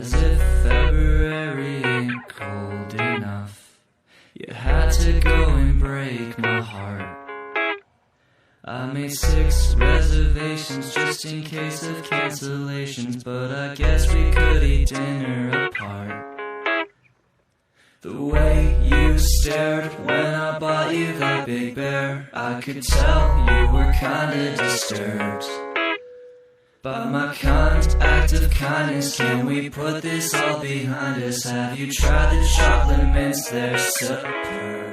As if February ain't cold enough, you had to go and break my heart. I made 6 reservations just in case of cancellations, but I guess we could eat dinner apart. The way you stared when I bought you that big bear, I could tell you were kinda disturbed by my kind act of kindness. Can we put this all behind us? Have you tried the chocolate mints? They're superb.